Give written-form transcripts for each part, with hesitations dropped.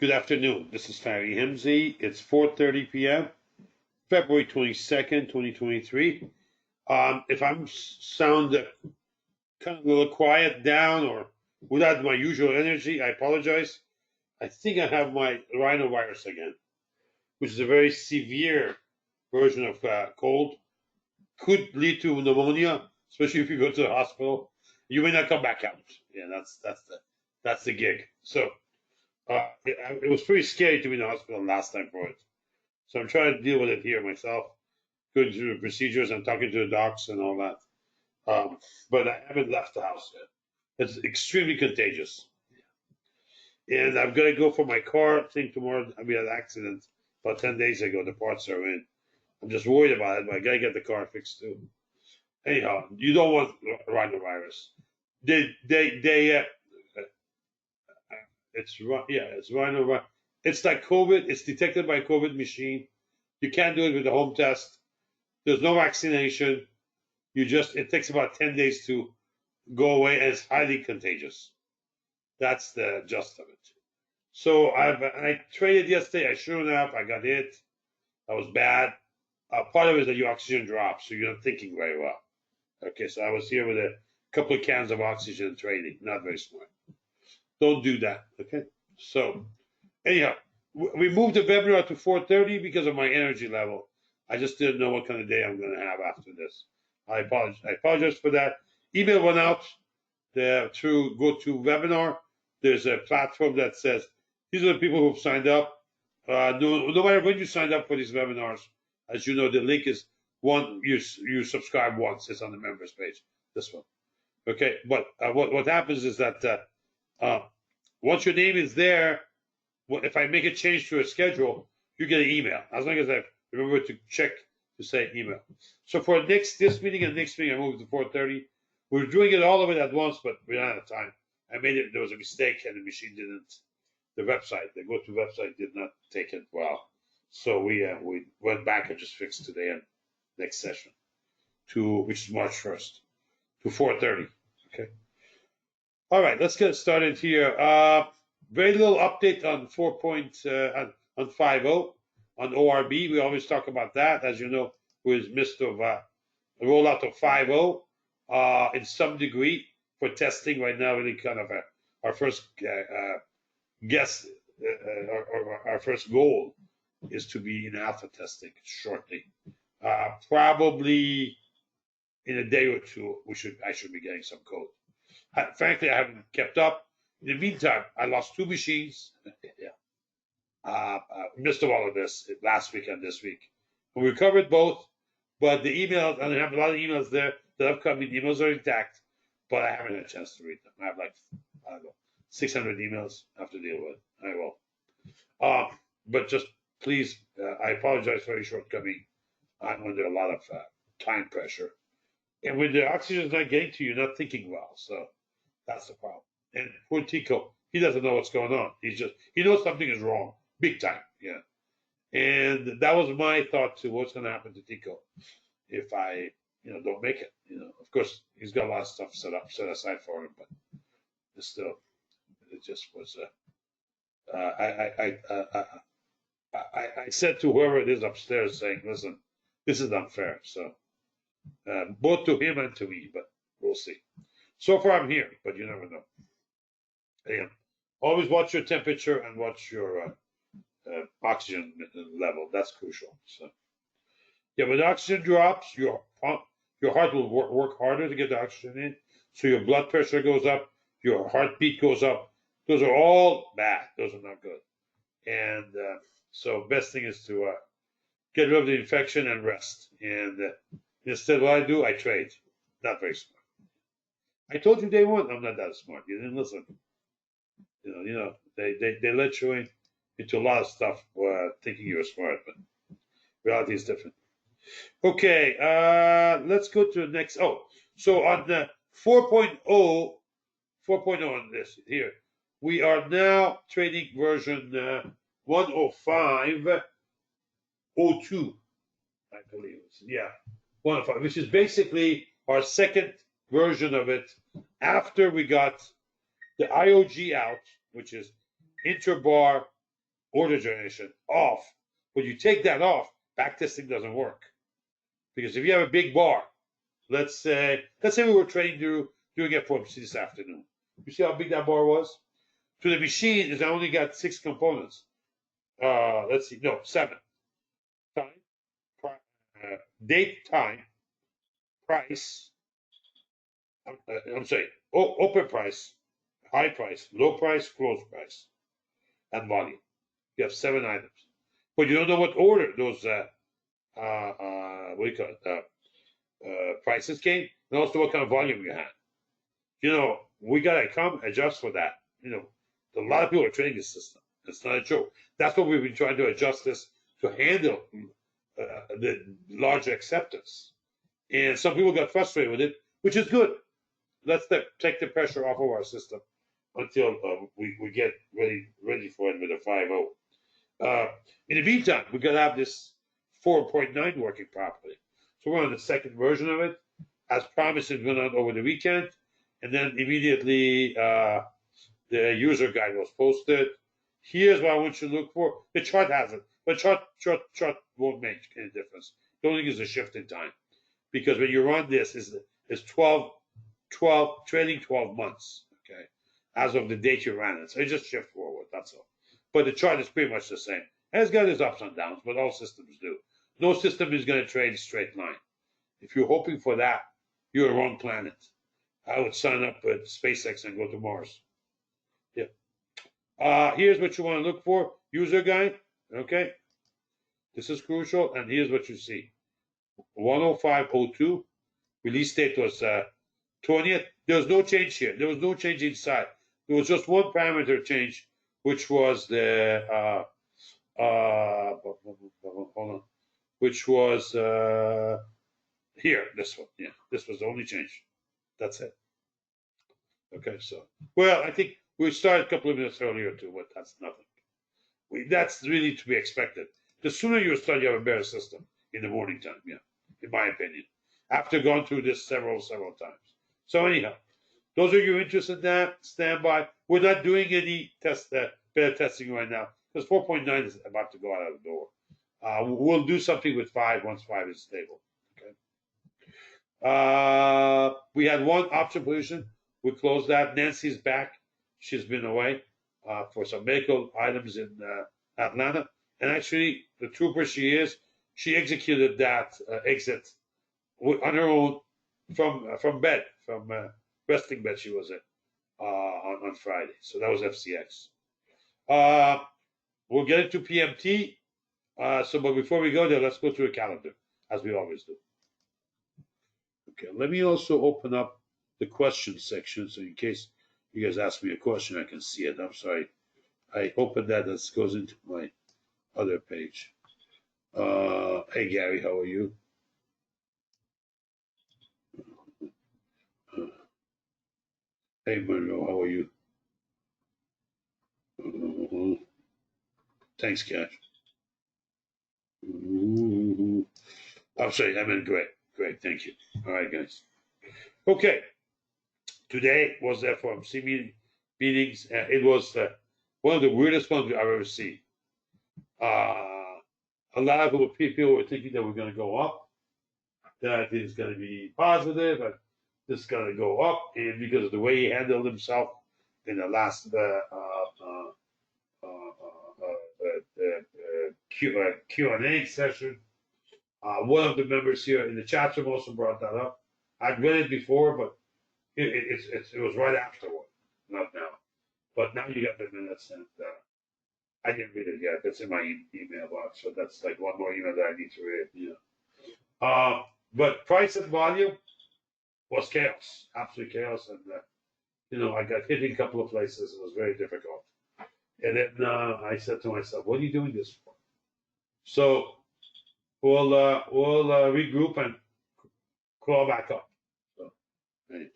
Good afternoon. This is Fari Himzi. It's 4:30 p.m., February 22nd, 2023. If I'm sound kind of a little quiet down or without my usual energy, I apologize. I think I have my rhinovirus again, which is a very severe version of cold. Could lead to pneumonia, especially if you go to the hospital. You may not come back out. Yeah, that's the gig. So it was pretty scary to be in the hospital last time for it. So I'm trying to deal with it here myself, going through the procedures and talking to the docs and all that. But I haven't left the house yet. It's extremely contagious. And I'm going to go for my car. I think tomorrow we had an accident about 10 days ago. The parts are in. I'm just worried about it, but I got to get the car fixed too. Anyhow, you don't want rhinovirus. It's rhinovirus. It's like COVID. It's detected by COVID machine. You can't do it with a home test. There's no vaccination. It takes about 10 days to go away, and it's highly contagious. That's the gist of it. So I traded yesterday. Sure enough, I got hit. That was bad. Part of it is that your oxygen drops, so you're not thinking very well. Okay, so I was here with a couple of cans of oxygen trading. Not very smart. Don't do that. Okay. So anyhow, we moved the webinar to 4:30 because of my energy level. I just didn't know what kind of day I'm going to have after this. I apologize for that. Email went out through GoToWebinar. There's a platform that says these are the people who've signed up. No matter when you signed up for these webinars, as you know, the link is one you subscribe once. It's on the members page. This one, okay. But what happens is that once your name is there, if I make a change to a schedule, you get an email. As long as I remember to check to say email. So for this meeting and next meeting, I moved to 4:30. We're doing it all of it at once, but we ran out of time. I made it. There was a mistake, and the machine didn't. The GoTo website did not take it well. So we went back and just fixed today and next session which is March 1st to 4:30. Okay. All right, let's get started here. Very little update on 5.0 on ORB. We always talk about that, as you know, with midst of rollout of 5.0 in some degree for testing right now. Really, kind of our first guess, our first goal is to be in alpha testing shortly. Probably in a day or two, I should be getting some code. Frankly, I haven't kept up. In the meantime, I lost 2 machines. Missed all of this last week and this week. We recovered both, but the emails, and I have a lot of emails there that have come in. The emails are intact, but I haven't had a chance to read them. I have like, I don't know, 600 emails I have to deal with. I will. But just please, I apologize for any shortcoming. I'm under a lot of time pressure. And when the oxygen is not getting to you, you're not thinking well. So that's the problem. And poor Tico, he doesn't know what's going on. He knows something is wrong, big time. Yeah. And that was my thought too. What's going to happen to Tico if I, don't make it? Of course, he's got a lot of stuff set aside for him, but still, it just was. I said to whoever it is upstairs, saying, "Listen, this is unfair." So both to him and to me, but we'll see. So far, I'm here, but you never know. Again, always watch your temperature and watch your oxygen level. That's crucial. So, yeah, when the oxygen drops, your heart will work harder to get the oxygen in. So your blood pressure goes up, your heartbeat goes up. Those are all bad. Those are not good. And so, best thing is to get rid of the infection and rest. And instead, what I do, I trade. Not very smart. I told you day one, I'm not that smart. You didn't listen. They let you into a lot of stuff thinking you're smart, but reality is different. Okay, let's go to the next. Oh, so on the 4.0 on this here, we are now trading version 105.02, I believe. Yeah, 105, which is basically our second version of it after we got the IOG out, which is interbar order generation off. When you take that off, backtesting doesn't work. Because if you have a big bar, let's say we were trading doing FOMC this afternoon. You see how big that bar was? So the machine is only got 6 components. Let's see, no, 7. Time, date, time, price. I'm sorry, open price, high price, low price, close price, and volume. You have 7 items, but you don't know what order those what do you call it, prices came, and also what kind of volume you had. We gotta adjust for that. A lot of people are trading this system. It's not a joke. That's what we've been trying to adjust this to handle the larger acceptance. And some people got frustrated with it, which is good. Let's take the pressure off of our system until we get ready for it with a 5.0. In the meantime, we got to have this 4.9 working properly. So we're on the second version of it. As promised, it went out over the weekend. And then immediately the user guide was posted. Here's what I want you to look for. The chart has it, but chart won't make any difference. The only thing is a shift in time. Because when you run this, is 12 trading 12 months, okay, as of the date you ran it. So it just shift forward, that's all. But the chart is pretty much the same. And it's got its ups and downs, but all systems do. No system is going to trade a straight line. If you're hoping for that, you're on the wrong planet. I would sign up with SpaceX and go to Mars. Yeah. Here's what you want to look for. User guide, okay. This is crucial, and here's what you see. 105.02. Release date was 20th. There was no change here. There was no change inside. There was just one parameter change, which was the hold on, which was here. This one, yeah. This was the only change. That's it. Okay, so I think we started a couple of minutes earlier too, but that's nothing. That's really to be expected. The sooner you start, you have a better system in the morning time. Yeah, in my opinion. After going through this several times. So anyhow, those of you interested in that, stand by. We're not doing any beta testing right now because 4.9 is about to go out of the door. We'll do something with 5 once 5 is stable. Okay. We had one option position. We closed that. Nancy's back. She's been away for some medical items in Atlanta. And actually, the trooper she is, she executed that exit on her own from bed, from resting bed she was in on Friday. So that was FCX. We'll get into PMT. But before we go there, let's go through a calendar, as we always do. Okay, let me also open up the question section, so in case you guys ask me a question, I can see it. I'm sorry. I opened that. That goes into my other page. Hey, Gary, how are you? Hey, Monroe, how are you? Thanks, Cash. I'm sorry, I meant great. Great, thank you. All right, guys. Okay. Today was the FOMC meetings. It was one of the weirdest ones I've ever seen. A lot of people were thinking that we're going to go up, that it's going to be positive, and this is going to go up. And because of the way he handled himself in the last Q&A session, one of the members here in the chat room also brought that up. I'd read it before, but it was right afterward, not now. But now you got the minutes, and I didn't read it yet. It's in my email box, so that's like one more email that I need to read. Yeah. But price and volume was chaos, absolute chaos, and I got hit in a couple of places. It was very difficult. And then I said to myself, "What are you doing this for?" So we'll regroup and crawl back up. So, anyway.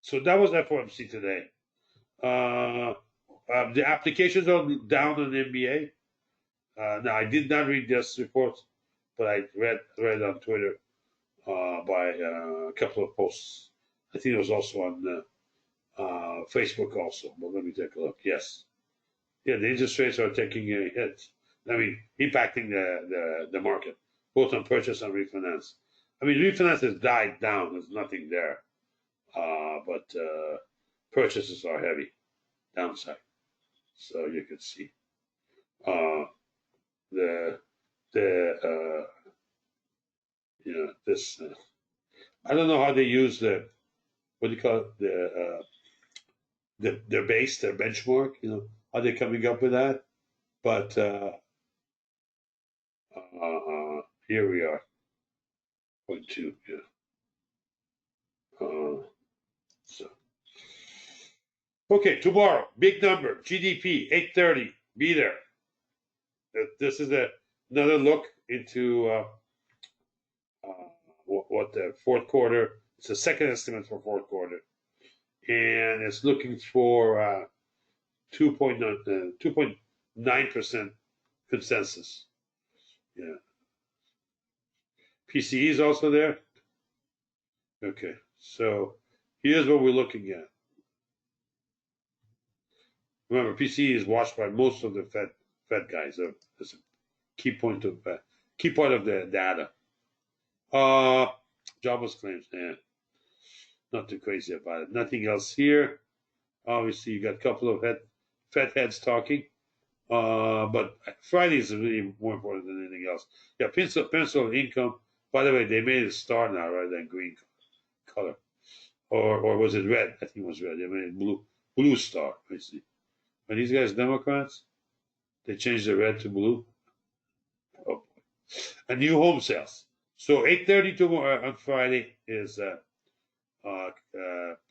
So that was FOMC today. The applications are down on NBA. Now I did not read this report, but I read on Twitter by a couple of posts. I think it was also on Facebook also. But let me take a look. Yes. Yeah, the interest rates are taking a hit. I mean, impacting the market, both on purchase and refinance. I mean, refinance has died down. There's nothing there. But purchases are heavy downside. So you can see the this. I don't know how they use the what do you call it their base, their benchmark. How they coming up with that? But here we are, 0.2. Yeah. So okay, tomorrow, big number, GDP 830. Be there. This is another look into what the fourth quarter. It's the second estimate for fourth quarter, and it's looking for 2.9% consensus. Yeah. PCE is also there. Okay, so here's what we're looking at. Remember, PCE is watched by most of the Fed guys. It's a key part of the data. Jobless claims, not too crazy about it. Nothing else here. Obviously, you got a couple of Fed heads talking. But Friday is really more important than anything else. Yeah, pencil income. By the way, they made it star now rather than green color. Or was it red? I think it was red. They made it blue star. I see. Are these guys Democrats? They changed the red to blue. Oh boy. And new home sales. So 8:30 tomorrow on Friday is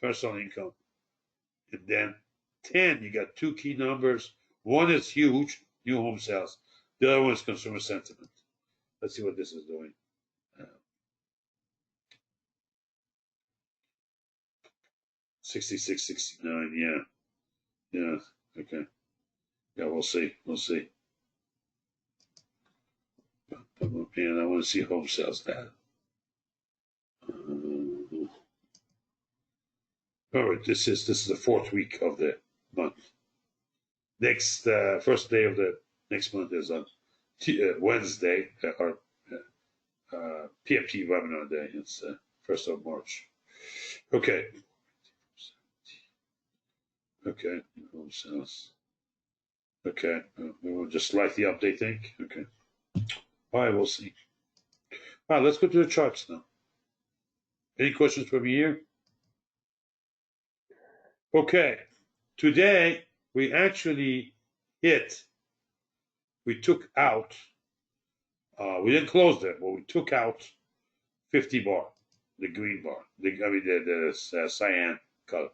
personal income. And then 10, you got two key numbers. One is huge, new home sales. The other one is consumer sentiment. Let's see what this is doing. 66, 69, yeah. Yeah, okay. Yeah, we'll see. We'll see. Man, I want to see home sales data. All right, this is the fourth week of the month. Next first day of the next month is on Wednesday, our PMT webinar day. It's 1st of March. Okay. Okay. Home sales. Okay. We'll just slightly update thing. Okay. All right, we'll see. All right, let's go to the charts now. Any questions from here? Okay. Today, we actually we took out, we didn't close that, but we took out 50 bar, the green bar, the cyan color.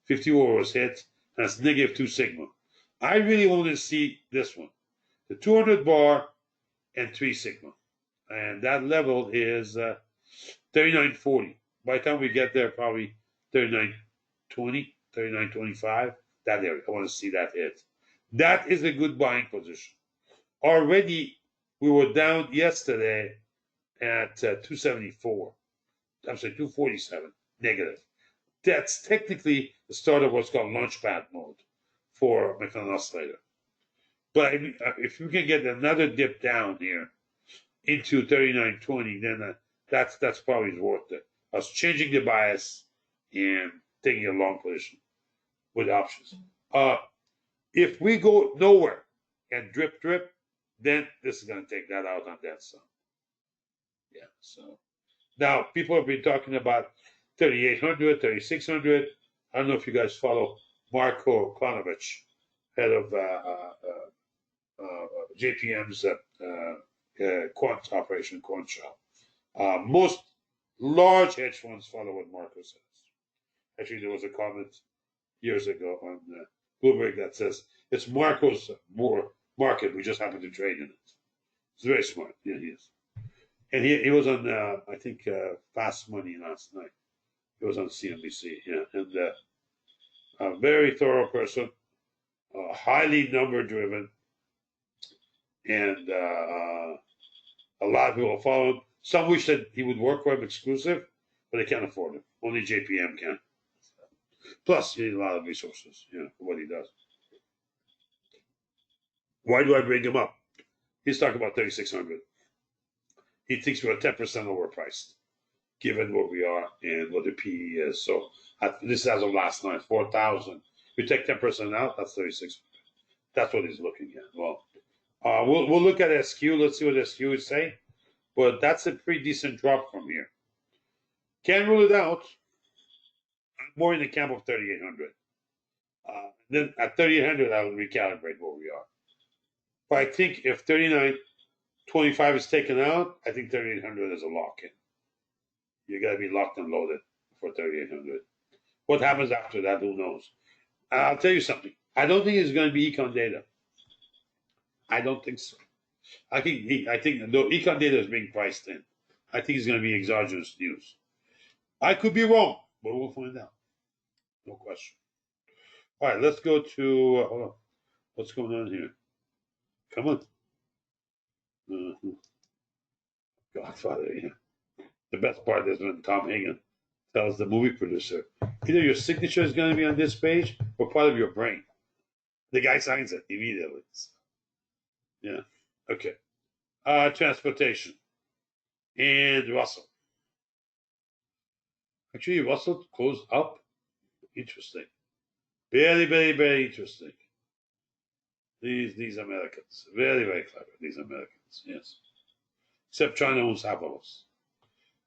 50 bar was hit, and it's -2 sigma. I really want to see this one, the 200 bar and 3 sigma. And that level is 39.40. By the time we get there, probably 39.20, 39.25, that area. I want to see that hit. That is a good buying position. Already, we were down yesterday at 274. I'm sorry, 247 negative. That's technically the start of what's called launchpad mode for McClellan Oscillator. But if you can get another dip down here into 39.20, then that's probably worth it. I was changing the bias and taking a long position with options. If we go nowhere and drip, then this is going to take that out on that side. Yeah, so now people have been talking about 3,800, 3,600. I don't know if you guys follow Marko Klonovich, head of JPM's quant operation, quant shop. Most large hedge funds follow what Marko says. Actually, there was a comment years ago on Bloomberg that says it's Marko's more market. We just happen to trade in it. He's very smart. Yeah, he is. And he was on, I think, Fast Money last night. He was on CNBC. Yeah, and a very thorough person, highly number driven, and a lot of people follow him. Some wish that he would work for him exclusive, but they can't afford him. Only JPM can. Plus, you need a lot of resources, for what he does. Why do I bring him up? He's talking about 3,600. He thinks we're 10% overpriced, given what we are and what the PE is. So this is as of last night, 4,000. We take 10% out, that's 36. That's what he's looking at. Well, we'll look at SQ. Let's see what SQ is saying. But that's a pretty decent drop from here. Can't rule it out. I'm more in the camp of 3,800. Then at 3,800, I'll recalibrate where we are. But I think if 39.25 is taken out, I think 3,800 is a lock in. You got to be locked and loaded for 3,800. What happens after that, who knows? I'll tell you something. I don't think it's going to be econ data. I don't think so. I think the econ data is being priced in. I think it's going to be exogenous news. I could be wrong, but we'll find out. No question. All right, let's go to hold on. What's going on here? Come on. Godfather, yeah. The best part is when Tom Hagen tells the movie producer, either your signature is going to be on this page or part of your brain. The guy signs it immediately. Yeah. Okay. Transportation. And Russell. Actually, Russell closed up. Interesting. Very, very, very interesting. These Americans. Very, very clever. These Americans. Yes. Except China owns half of us.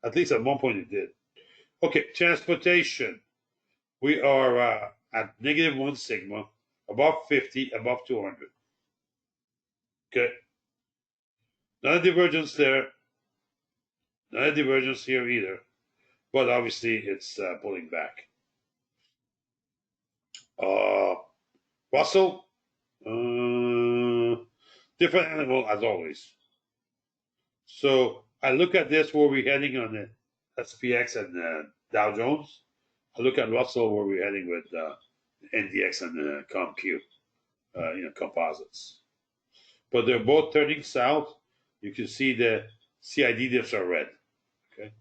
At least at one point it did. Okay, transportation. We are at -1 sigma, above 50, above 200. Okay. Not a divergence there. Not a divergence here either. But obviously it's pulling back. Russell, different animal as always. So I look at this where we're heading on the SPX and Dow Jones. I look at Russell where we're heading with NDX and ComQ, composites. But they're both turning south. You can see the CID dips are red. Okay.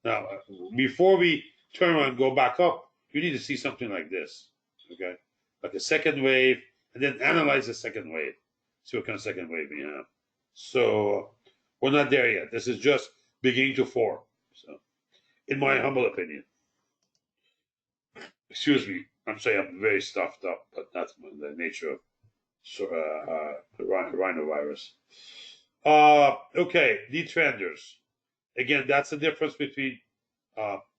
Now, before we turn around and go back up, you need to see something like this. Okay, like a second wave, and then analyze the second wave. See what kind of second wave we have. So we're not there yet. This is just beginning to form. So, in my humble opinion, excuse me, I'm saying I'm very stuffed up, but that's the nature of the rhinovirus. Okay, the trenders. Again, that's the difference between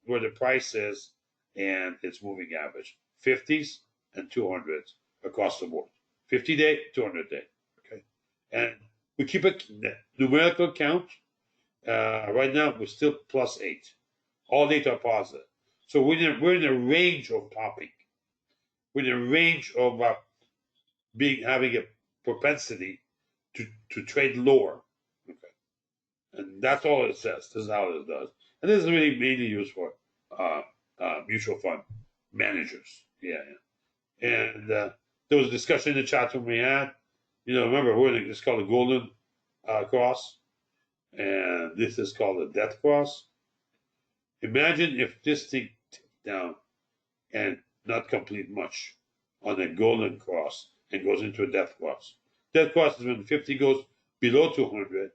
where the price is and its moving average. 50s and 200s across the board. 50-day, 200-day. Okay, and we keep a numerical count. Right now, we're still +8. All data are positive. So we're in a range of topping. We're in a range of having a propensity to trade lower. Okay, and that's all it says. This is how it does. And this is really mainly used for mutual fund managers. Yeah. And there was a discussion in the chat room we had. Remember, it's called a golden cross, and this is called a death cross. Imagine if this thing tipped down and not complete much on a golden cross and goes into a death cross. Death cross is when 50 goes below 200.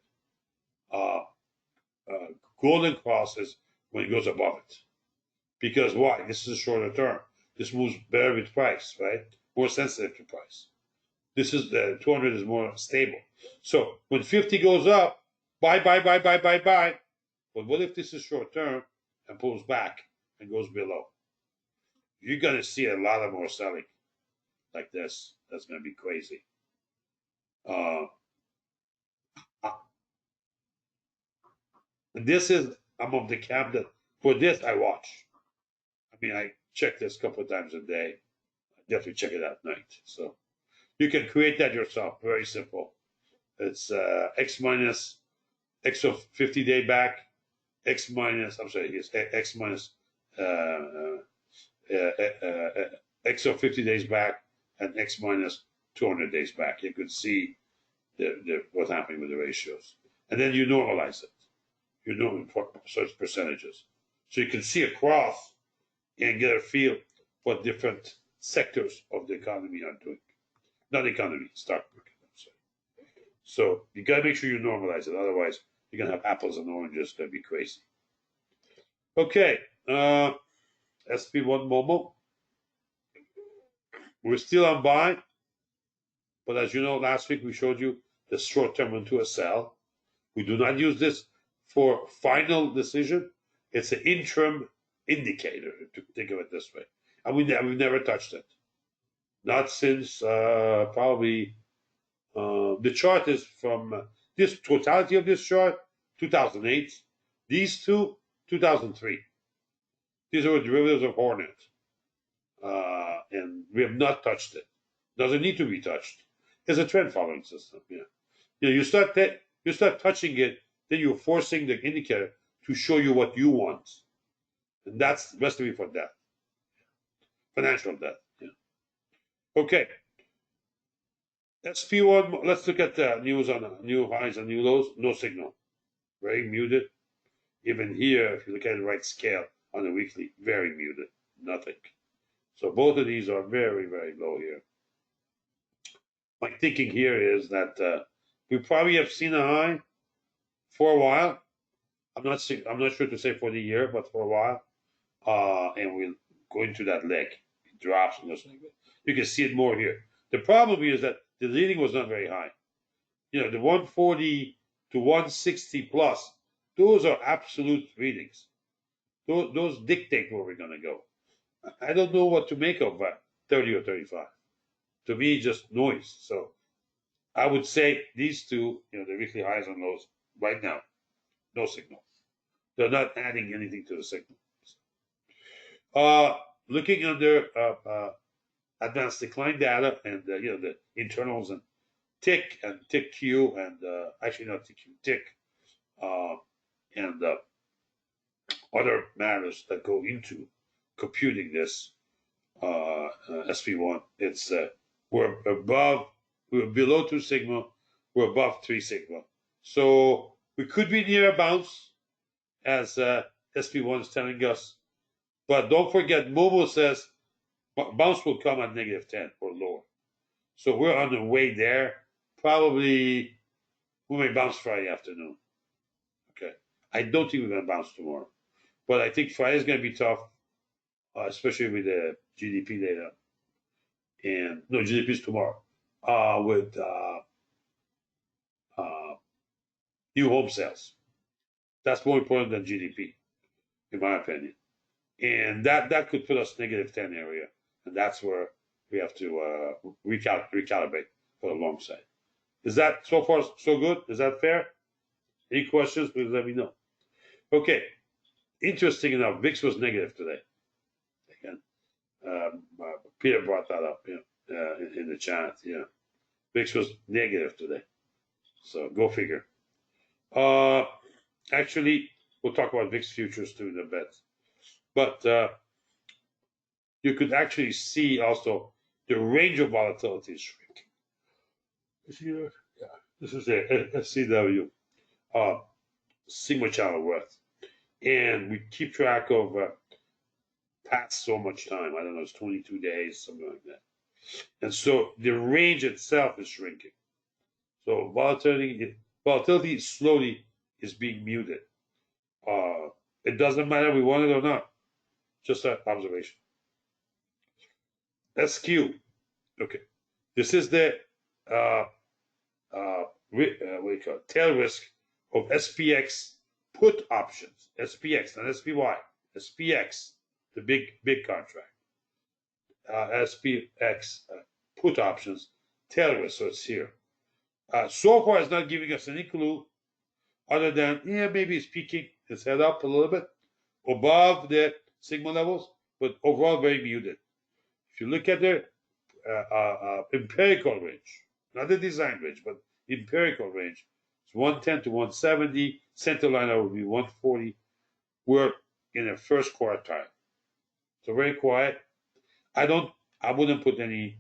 Golden cross is when it goes above it. Because why? This is a shorter term. This moves better with price, right? More sensitive to price. This is the 200 is more stable. So when 50 goes up, buy. But what if this is short term and pulls back and goes below? You're going to see a lot of more selling like this. That's going to be crazy. This is, I'm of the camp that for this I watch. I mean, I check this a couple of times a day. I definitely check it at night. So you can create that yourself. Very simple. It's X minus X of 50-day back, X minus X of 50 days back, and X minus 200 days back. You could see what's happening with the ratios. And then you normalize it. You know such percentages. So you can see across and get a feel what different sectors of the economy are doing. Not economy, stock market. I'm sorry. So you got to make sure you normalize it. Otherwise, you're going to have apples and oranges. It's going to be crazy. Okay. SP1 Momo. We're still on buy. But as you know, last week we showed you the short term into a sell. We do not use this for final decision. It's an interim indicator, to think of it this way. And we've never touched it. Not since probably the chart is from this totality of this chart, 2008. These two, 2003. These are derivatives of Hornet. And we have not touched it. Doesn't need to be touched. It's a trend following system. Yeah. You start touching it, then you're forcing the indicator to show you what you want. And that's the best way for death. Financial death. Yeah. Okay. SP1, let's look at the news on new highs and new lows. No signal. Very muted. Even here, if you look at the right scale on the weekly, very muted. Nothing. So both of these are very, very low here. My thinking here is that we probably have seen a high for a while. I'm not sure to say for the year, but for a while. And we'll go into that leg. It drops and goes like that. You can see it more here. The problem is that the leading was not very high. The 140 to 160 plus, those are absolute readings. Those dictate where we're going to go. I don't know what to make of 30 or 35. To me, just noise. So I would say these two, the weekly highs and lows right now, no signal. They're not adding anything to the signal. Looking under advanced decline data and the internals and tick and tick Q and actually not tick Q, tick and other matters that go into computing this SP1. It's we're below 2 sigma, we're above 3 sigma. So we could be near a bounce, as SP1 is telling us. But don't forget, Momo says bounce will come at -10 or lower. So we're on the way there. Probably we may bounce Friday afternoon. Okay. I don't think we're going to bounce tomorrow. But I think Friday is going to be tough, especially with the GDP data. And no, GDP is tomorrow. With new home sales. That's more important than GDP, in my opinion. And that could put us -10 area. And that's where we have to recalibrate for the long side. Is that so far so good? Is that fair? Any questions? Please let me know. Okay. Interesting enough, VIX was negative today. Again, Peter brought that up in the chat. Yeah, VIX was negative today. So go figure. Actually, we'll talk about VIX futures too in a bit. But you could actually see also the range of volatility is shrinking. Yeah, this is a SCW, Sigma channel worth. And we keep track of past so much time. I don't know, it's 22 days, something like that. And so the range itself is shrinking. So volatility slowly is being muted. It doesn't matter if we want it or not. Just an observation. SQ. Okay. This is the what do you call it? Tail risk of SPX put options. SPX, not SPY. SPX, the big contract. SPX put options, tail risk. So it's here. So far, it's not giving us any clue other than, maybe it's peaking its head up a little bit above the sigma levels, but overall very muted. If you look at the empirical range, not the design range, but empirical range, it's 110 to 170. Center line would be 140. We're in the first quartile. So very quiet. I wouldn't put any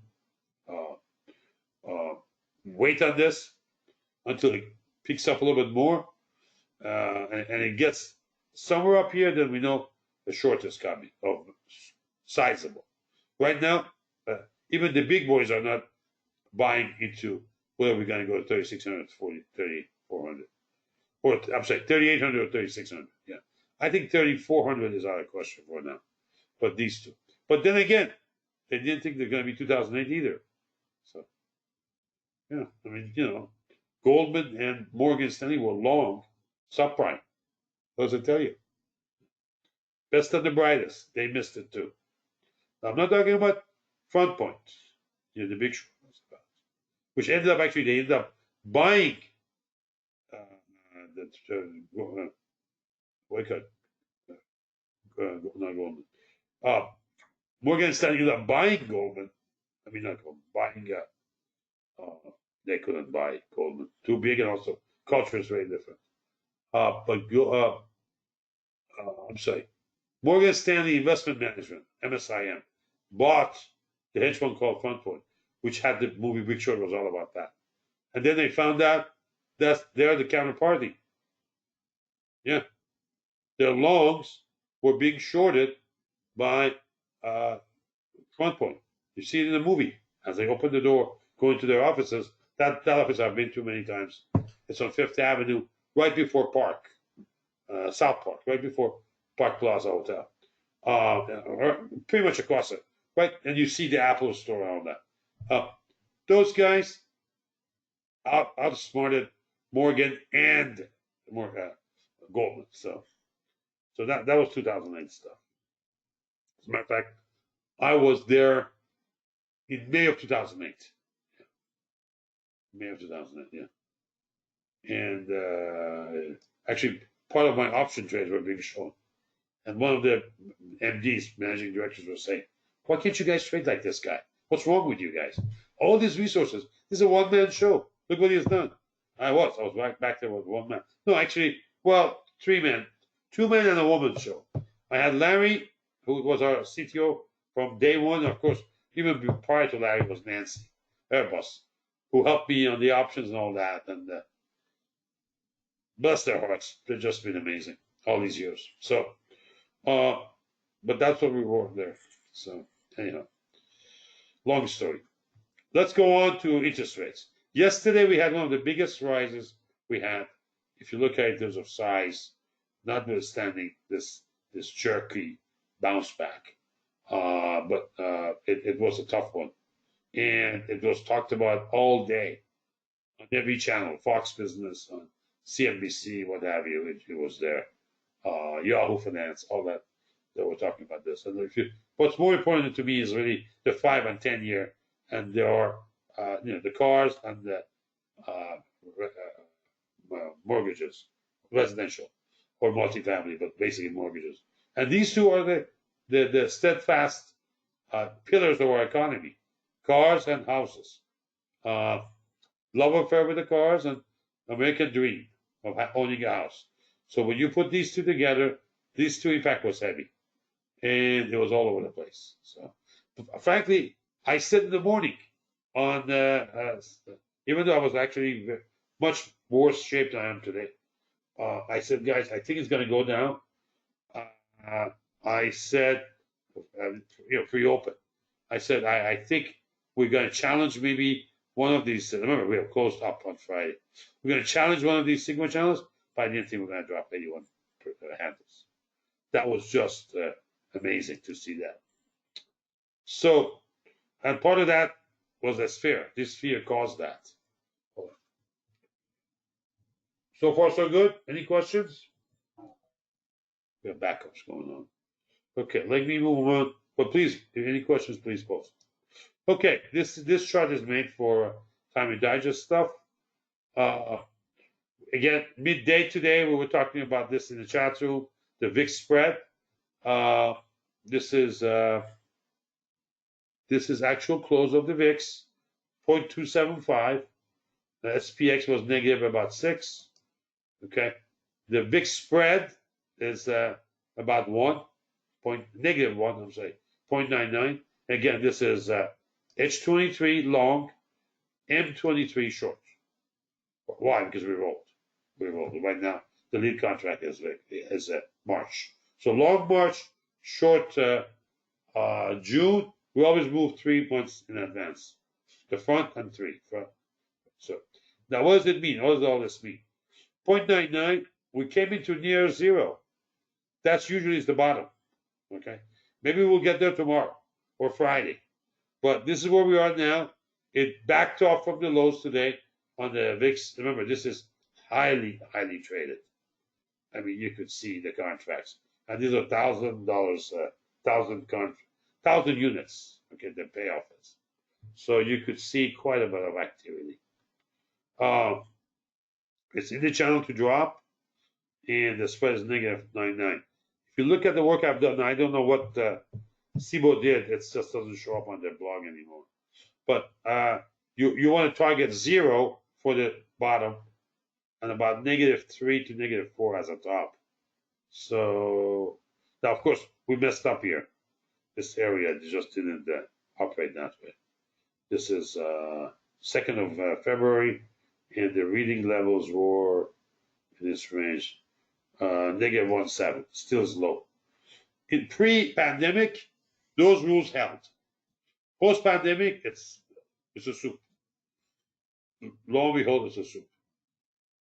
weight on this until it picks up a little bit more and it gets somewhere up here. Then we know the short is coming, sizable. Right now, even the big boys are not buying into whether we're going to go to 3,600, 3,400. Or, I'm sorry, 3,800 or 3,600. Yeah. I think 3,400 is out of question for now. But these two. But then again, they didn't think they're going to be 2008 either. So, yeah. I mean, Goldman and Morgan Stanley were long subprime. What does it tell you? Best of the brightest. They missed it too. Now, I'm not talking about Front Point, the big short, which ended up actually, they ended up buying that boycott, not Goldman. Morgan Stanley ended up buying Goldman. I mean, not Goldman, buying. They couldn't buy Goldman, too big, and also culture is very different. I'm sorry, Morgan Stanley Investment Management (MSIM) bought the hedge fund called Front Point, which had the movie Big Short was all about that. And then they found out that they're the counterparty. Yeah, their longs were being shorted by Front Point. You see it in the movie as they open the door, go into their offices. That office I've been to many times. It's on Fifth Avenue, right before Park, South Park, right before Park Plaza Hotel. Pretty much across it, right? And you see the Apple store around that. Those guys outsmarted Morgan and Goldman. So that was 2008 stuff. As a matter of fact, I was there in May of 2008. May of 2008, yeah. And actually, part of my option trades were being shown. And one of the MDs, managing directors, was saying, why can't you guys trade like this guy? What's wrong with you guys? All these resources. This is a one-man show. Look what he has done. I was back there with one man. No, actually, well, 3 men. 2 men and a woman show. I had Larry, who was our CTO from day one. Of course, even prior to Larry was Nancy, her boss, who helped me on the options and all that. And bless their hearts. They've just been amazing all these years. So, but that's what we were there. So, anyhow, long story. Let's go on to interest rates. Yesterday, we had one of the biggest rises we had. If you look at it in terms of size, notwithstanding this jerky bounce back. But it was a tough one. And it was talked about all day on every channel, Fox Business, on CNBC, what have you. It was there. Yahoo Finance, all that. They were talking about this. And what's more important to me is really the 5 and 10 year, and there are the cars and the mortgages, residential or multifamily, but basically mortgages. And these two are the steadfast pillars of our economy: cars and houses. Love affair with the cars and American dream of owning a house. So when you put these two together, these two, in fact, was heavy. And it was all over the place. So, frankly, I said in the morning on, even though I was actually much worse shape than I am today, I said, guys, I think it's going to go down. I said, pre-open. I said, I think we're going to challenge maybe one of these. Remember, we have closed up on Friday. We're going to challenge one of these Sigma channels, but I didn't think we're going to drop 81 handles. That was just amazing to see that. So, and part of that was this fear. This fear caused that. So far, so good. Any questions? We have backups going on. Okay, let me move on. But please, if any questions, please post. Okay, this chart is made for Timely Digest stuff. Again, midday today, we were talking about this in the chat room. The VIX spread. This is actual close of the VIX, 0.275. The SPX was negative about 6. Okay, the VIX spread is about negative 1. I'm saying 0.99. Again, this is H23 long, M23 short. Why? Because we rolled. We rolled right now. The lead contract is March. So long March, short June, We always move 3 months in advance. The front and three. Front. So now what does it mean? What does all this mean? 0.99, we came into near zero. That's usually is the bottom. Okay. Maybe we'll get there tomorrow or Friday. But this is where we are now. It backed off from the lows today on the VIX. Remember, this is highly, highly traded. I mean, you could see the contracts. And these are $1,000, thousand units. Okay, the payoff is. So you could see quite a bit of activity. It's in the channel to drop, and the spread is negative 99. If you look at the work I've done, I don't know what SIBO did. It just doesn't show up on their blog anymore. But you want to target 0 for the bottom and about -3 to -4 as a top. So now, of course, we messed up here. This area just didn't operate that way. This is 2nd of February, and the reading levels were in this range, -1.7, still is low. In pre-pandemic, those rules held. Post-pandemic, it's a soup. Lo and behold, it's a soup.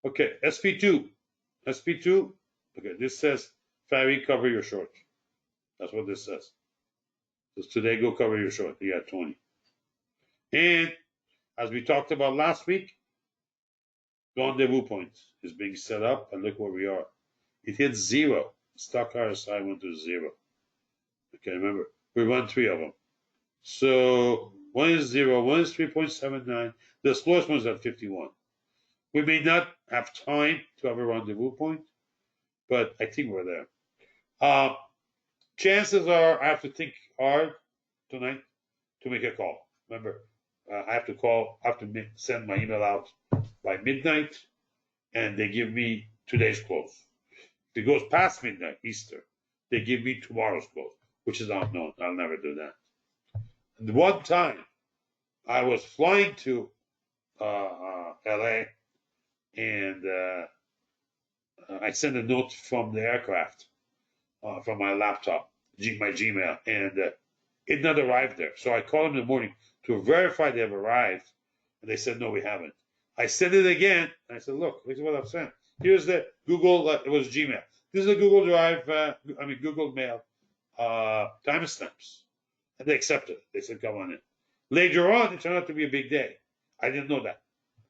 Okay, SP2. SP2, okay, this says, Fari, cover your short. That's what this says. So today, go cover your short. You got 20. And as we talked about last week, rendezvous point is being set up, and look where we are. It hit 0. Stock RSI went to 0. Okay, remember, we run 3 of them. So one is 0, one is 3.79. The slowest one is at 51. We may not have time to have a rendezvous point, but I think we're there. Chances are I have to think hard tonight to make a call. Remember, I have to call, I have to send my email out by midnight, and they give me today's close. If it goes past midnight, Easter, they give me tomorrow's close, which is unknown. I'll never do that. And one time, I was flying to LA, and I sent a note from the aircraft, from my laptop, my Gmail, and it not arrived there. So I called them in the morning to verify they've arrived, and they said, no, we haven't. I sent it again, and I said, look, this is what I've sent. Here's the Google, it was Gmail. This is a Google Drive, Google Mail timestamps. And they accepted it. They said, come on in. Later on, it turned out to be a big day. I didn't know that.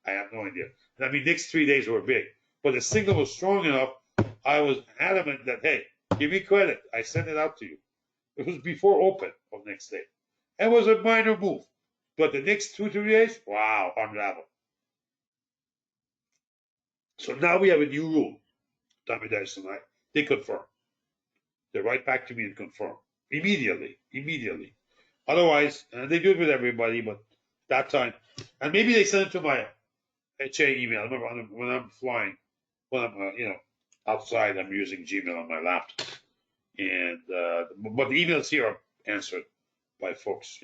I have no idea. I mean, next 3 days were big. But the signal was strong enough, I was adamant that, hey, give me credit. I sent it out to you. It was before open of next day. It was a minor move. But the next 2 to 3 days, wow, unravel. So now we have a new rule. Tommy Dice and I, they confirm. They write back to me and confirm. Immediately. Otherwise, they do it with everybody, but that time, and maybe they send it to my HA email. I remember when I'm flying, when I'm outside, I'm using Gmail on my laptop, and but the emails here are answered by folks,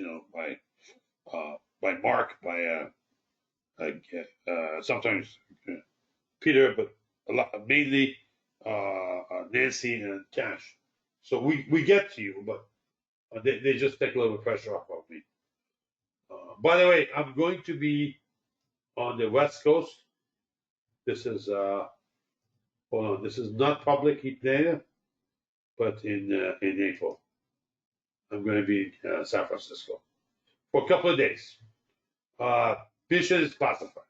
by Mark, by sometimes Peter, but mainly Nancy and Cash. So we get to you, but they just take a little bit of pressure off of me. By the way, I'm going to be on the West Coast. This is hold on. This is not public data, but in April, I'm going to be in San Francisco for a couple of days. Mission is classified,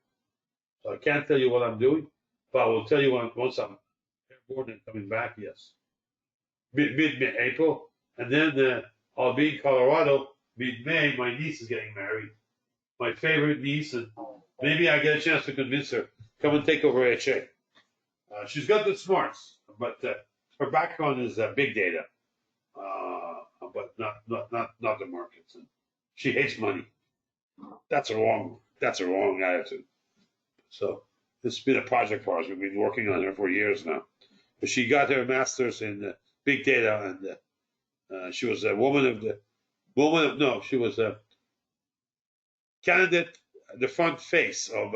so I can't tell you what I'm doing, but I will tell you once I'm airborne and coming back. Yes, mid-April, and then I'll be in Colorado mid-May. My niece is getting married, my favorite niece, and maybe I get a chance to convince her come and take over HA. She's got the smarts, but her background is big data, but not the markets. And she hates money. That's a wrong attitude. So this has been a project for us. We've been working on her for years now. But she got her master's in big data, and she was a she was a candidate, the front face of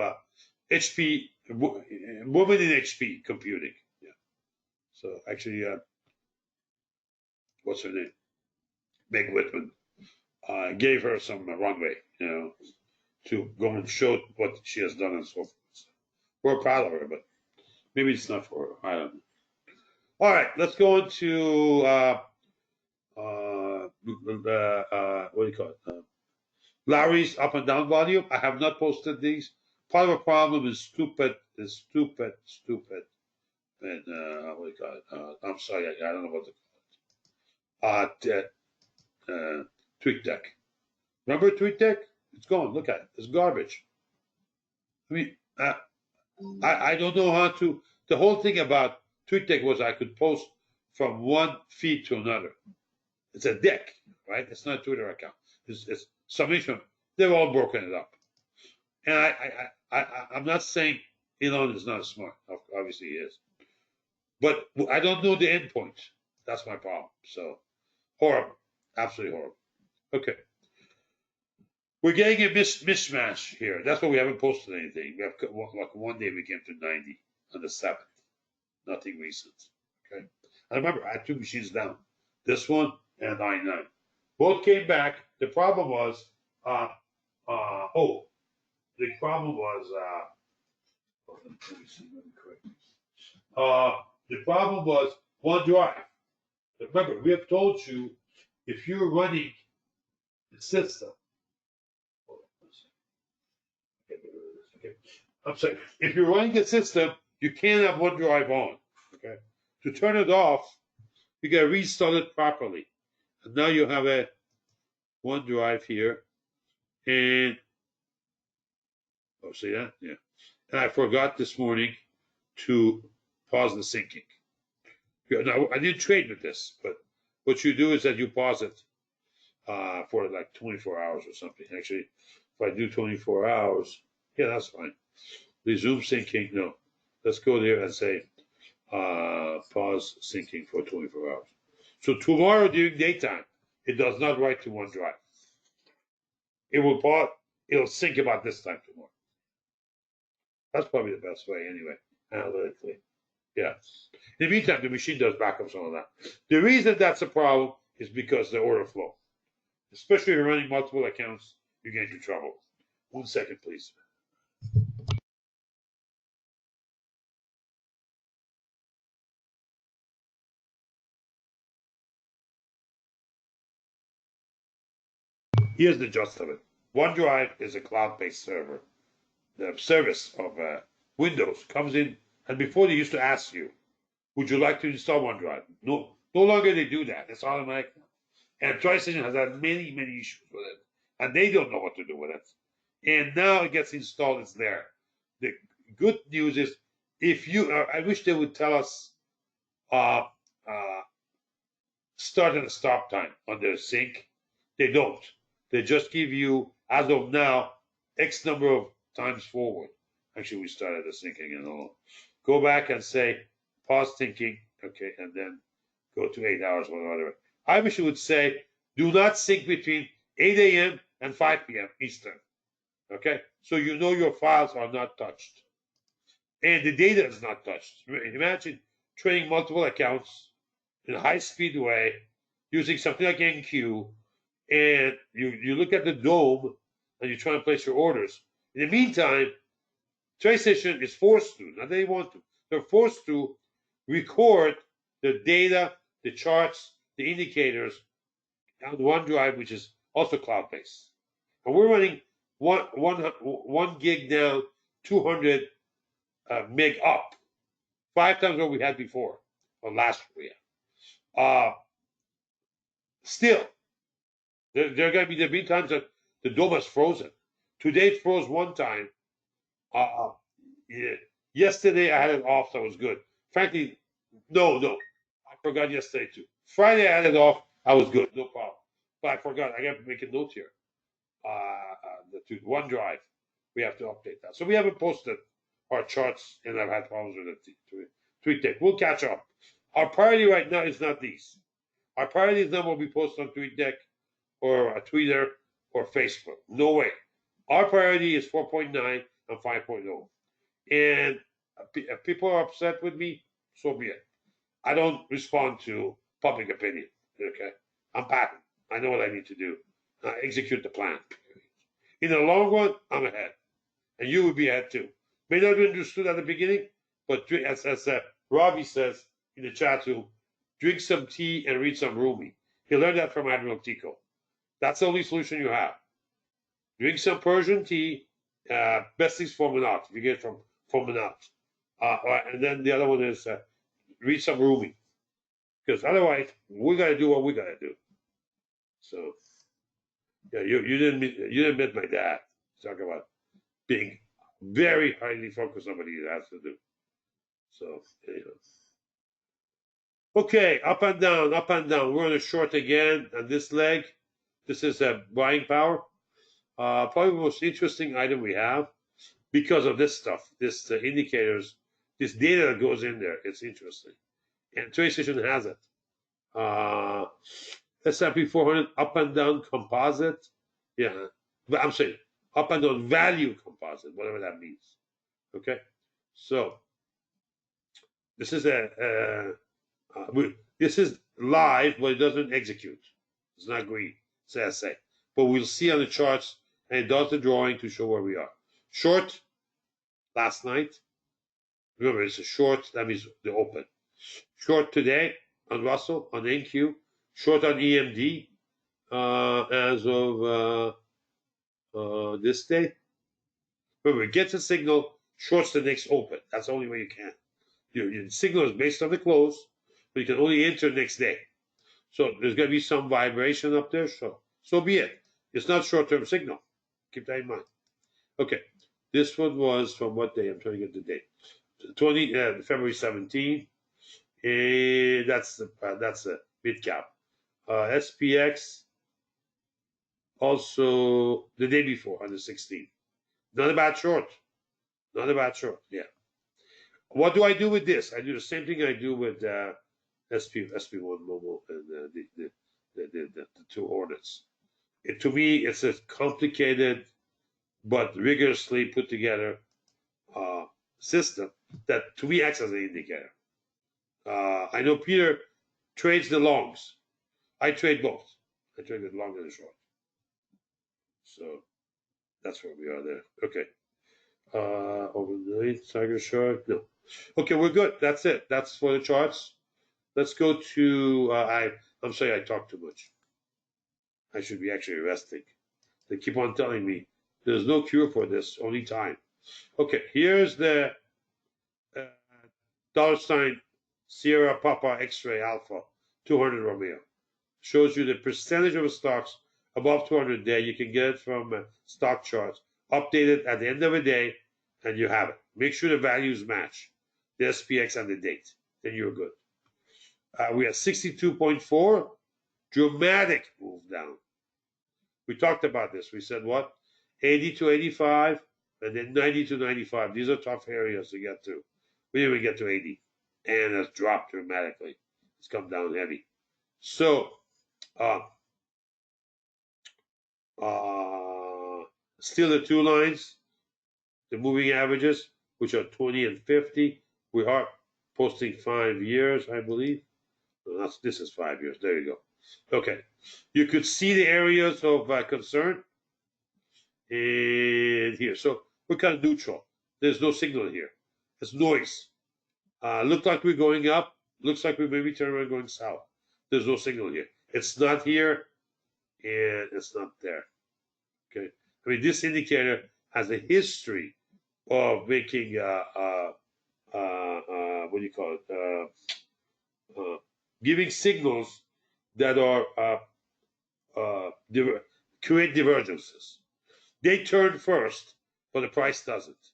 HP, woman in HP computing. Yeah. So actually, what's her name? Meg Whitman. gave her some runway, to go and show what she has done and so forth. So we're proud of her, but maybe it's not for her. I don't know. All right, let's go into what do you call it? Larry's up and down volume. I have not posted these. Part of the problem is stupid, and what do you call it? I'm sorry, I don't know what to call it. TweetDeck. Remember TweetDeck? It's gone. Look at it. It's garbage. I mean, I don't know how to. The whole thing about TweetDeck was I could post from one feed to another. It's a deck, right? It's not a Twitter account. It's submission. They've all broken it up. And I'm not saying Elon is not smart. Obviously he is. But I don't know the endpoint. That's my problem. So horrible. Absolutely horrible. Okay. We're getting a mishmash here. That's why we haven't posted anything. We have like one day we came to 90 on the 7th. Nothing recent. Okay. And remember, I had two machines down. This one and I9. Both came back. The problem was, the problem was, let me see, let me correct this. The problem was OneDrive. Remember, we have told you if you're running the system, okay. I'm sorry. If you're running the system, you can't have OneDrive on. Okay. To turn it off, you got to restart it properly. And now you have a OneDrive here, and see that? Yeah. And I forgot this morning to pause the syncing. Now I didn't trade with this, but what you do is that you pause it for like 24 hours or something. Actually, if I do 24 hours, yeah, that's fine. Resume syncing. No, let's go there and say pause syncing for 24 hours. So tomorrow during daytime, it does not write to OneDrive. It will pause. It'll sync about this time tomorrow. That's probably the best way anyway, analytically. Yeah. In the meantime, the machine does backups and all that. The reason that's a problem is because the order flow. Especially if you're running multiple accounts, you get into trouble. 1 second, please. Here's the gist of it. OneDrive is a cloud-based server. The service of Windows comes in, and before they used to ask you, would you like to install OneDrive? No longer they do that. It's automatic. And TriStation has had many issues with it, and they don't know what to do with it. And now it gets installed. It's there. The good news is, if you, I wish they would tell us uh, start and stop time on their sync. They don't. They just give you, as of now, X number of times forward. Actually, we started the syncing and all. Go back and say pause syncing, okay, and then go to 8 hours or whatever. I wish it would say do not sync between 8 a.m. and 5 p.m. Eastern. Okay, so you know your files are not touched and the data is not touched. Imagine training multiple accounts in a high-speed way using something like NQ, and you look at the dome and you try to place your orders. In the meantime, TriStation is forced to, not they want to, they're forced to record the data, the charts, the indicators on OneDrive, which is also cloud-based. And we're running one gig down, 200 meg up, 5 times what we had before, or last year. Still, there are going to be times that the dome is frozen. Today it froze one time. Yeah. Yesterday I had it off, that was good. Frankly, no, I forgot yesterday too. Friday I had it off, I was good, no problem. But I forgot, I got to make a note here. The OneDrive, we have to update that. So we haven't posted our charts, and I've had problems with it. TweetDeck. We'll catch up. Our priority right now is not these. Our priority is not what we post on TweetDeck or Twitter or Facebook. No way. Our priority is 4.9 and 5.0. And if people are upset with me, so be it. I don't respond to public opinion. Okay, I'm Patton. I know what I need to do, execute the plan. In the long run, I'm ahead, and you will be ahead too. May not be understood at the beginning, but as Robbie says in the chat room, drink some tea and read some Rumi. He learned that from Admiral Tico. That's the only solution you have. Drink some Persian tea. Best things for Manat. If you get it from Manat. And then the other one is read some Rumi. Because otherwise, we got to do what we got to do. So, yeah, you didn't meet my dad. Talk about being very highly focused on what he has to do. So, anyway. Okay, up and down, up and down. We're on a short again on this leg. This is a buying power. Probably the most interesting item we have because of this stuff, this indicators, this data that goes in there. It's interesting. And TradeStation has it. S&P 400 up and down composite. Yeah, but I'm saying up and down value composite, whatever that means. Okay, so this is this is live, but it doesn't execute. It's not green. It's SA. But we'll see on the charts, and it does the drawing to show where we are. Short last night. Remember, it's a short. That means the open. Short today on Russell, on NQ. Short on EMD as of this day. Remember, it gets a signal, shorts the next open. That's the only way you can. Your signal is based on the close, but you can only enter next day. So there's going to be some vibration up there. So be it. It's not short-term signal. Keep that in mind. Okay. This one was from what day? I'm trying to get the date. February 17. That's the mid cap. SPX also the day before on the 16th. Not a bad short. Not a bad short. Yeah. What do I do with this? I do the same thing I do with SP1 Momo and the two Hornets. To me, it's a complicated but rigorously put together system that to me acts as an indicator. I know Peter trades the longs. I trade both. I trade the long and the short. So that's where we are there. Okay. Overnight, Tiger Shark. No. Okay, we're good. That's it. That's for the charts. Let's go to. I'm sorry, I talk too much. I should be actually resting. They keep on telling me there's no cure for this, only time. Okay, here's the $ Sierra Papa X-Ray Alpha 200 Romeo. Shows you the percentage of stocks above 200 day. You can get it from stock charts, updated at the end of the day, and you have it. Make sure the values match the SPX and the date. Then you're good. We have 62.4, dramatic move down. We talked about this. We said what? 80 to 85, and then 90 to 95. These are tough areas to get to. We didn't even get to 80, and it's dropped dramatically. It's come down heavy. So, still the two lines, the moving averages, which are 20 and 50. We are posting 5 years, I believe. No, this is 5 years. There you go. Okay. You could see the areas of concern in here. So we're kind of neutral. There's no signal here. It's noise. Looks like we're going up. Looks like we may be turning around going south. There's no signal here. It's not here, and it's not there. Okay. I mean, this indicator has a history of making what do you call it? Giving signals that are create divergences. They turn first, but the price doesn't.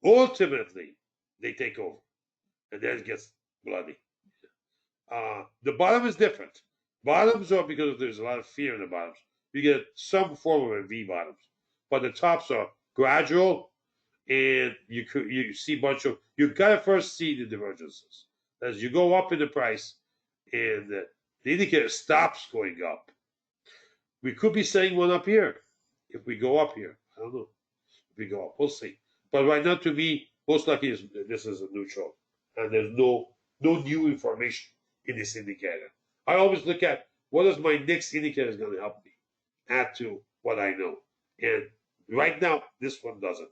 Ultimately, they take over, and then it gets bloody. The bottom is different. Bottoms are because there's a lot of fear in the bottoms. You get some form of a V bottoms, but the tops are gradual, and you see a bunch of. You gotta first see the divergences as you go up in the price, and the indicator stops going up. We could be saying one up here if we go up here. I don't know. If we go up, we'll see. But right now, to me, most likely this is a neutral, and there's no new information in this indicator. I always look at what is my next indicator is going to help me, add to what I know. And right now, this one doesn't.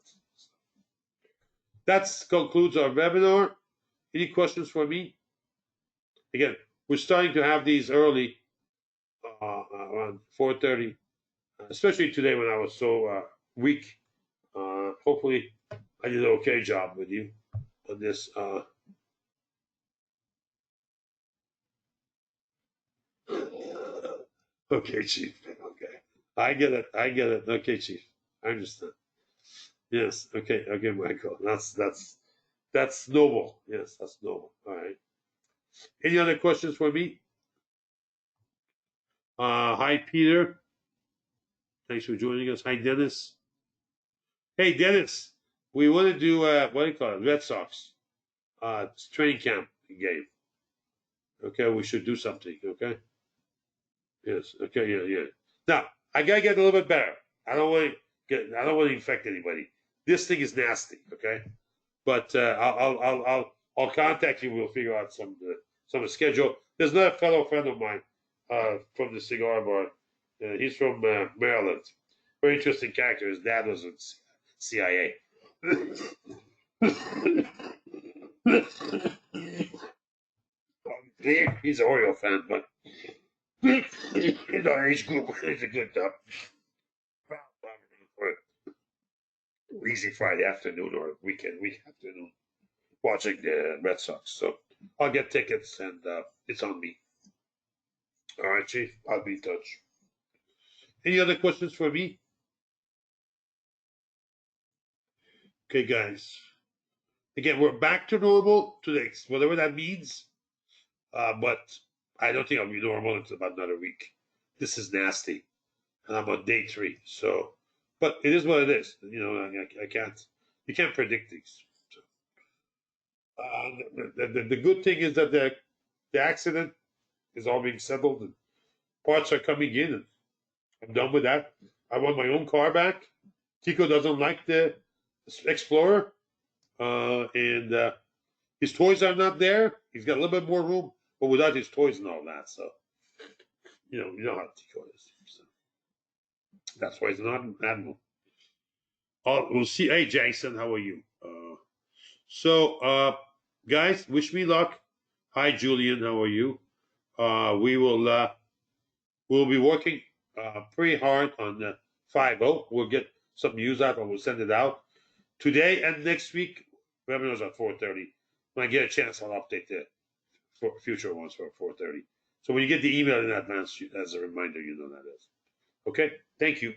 That concludes our webinar. Any questions for me? Again, we're starting to have these early, around 4:30, especially today when I was so weak. Hopefully, I did an okay job with you on this. Okay, Chief. Okay, I get it. I get it. Okay, Chief. I understand. Yes. Okay. Okay, Michael. That's noble. Yes, that's noble. All right. Any other questions for me? Hi, Peter. Thanks for joining us. Hi, Dennis. Hey, Dennis. We want to do what do you call it? Red Sox. Training camp game. Okay, we should do something. Okay. Yes. Okay. Yeah. Yeah. Now I gotta get a little bit better. I don't want to infect anybody. This thing is nasty. Okay. But I'll contact you. We'll figure out some schedule. There's another fellow friend of mine from the cigar bar. He's from Maryland. Very interesting character. His dad was in CIA. He's an Oreo fan, but he's our age group. He's a good easy Friday afternoon or week afternoon watching the Red Sox. So I'll get tickets and it's on me. All right, Chief. I'll be in touch. Any other questions for me? Okay, guys. Again, we're back to normal today, whatever that means. But I don't think I'll be normal until about another week. This is nasty, and I'm on day 3. So, but it is what it is. You know, I can't. You can't predict these. So, the good thing is that the accident is all being settled and parts are coming in, and I'm done with that. I want my own car back. Tico doesn't like the Explorer, and his toys are not there. He's got a little bit more room, but without his toys and all that. So, you know how Tico is. So that's why he's not an animal. Oh, we'll see. Hey, Jason, how are you? Guys, wish me luck. Hi, Julian, how are you? We'll be working pretty hard on the 5.0. We'll get some news out and we'll send it out today and next week. Webinars at 4:30. When I get a chance, I'll update the future ones for 4:30. So when you get the email in advance, as a reminder, you know that is. Okay. Thank you.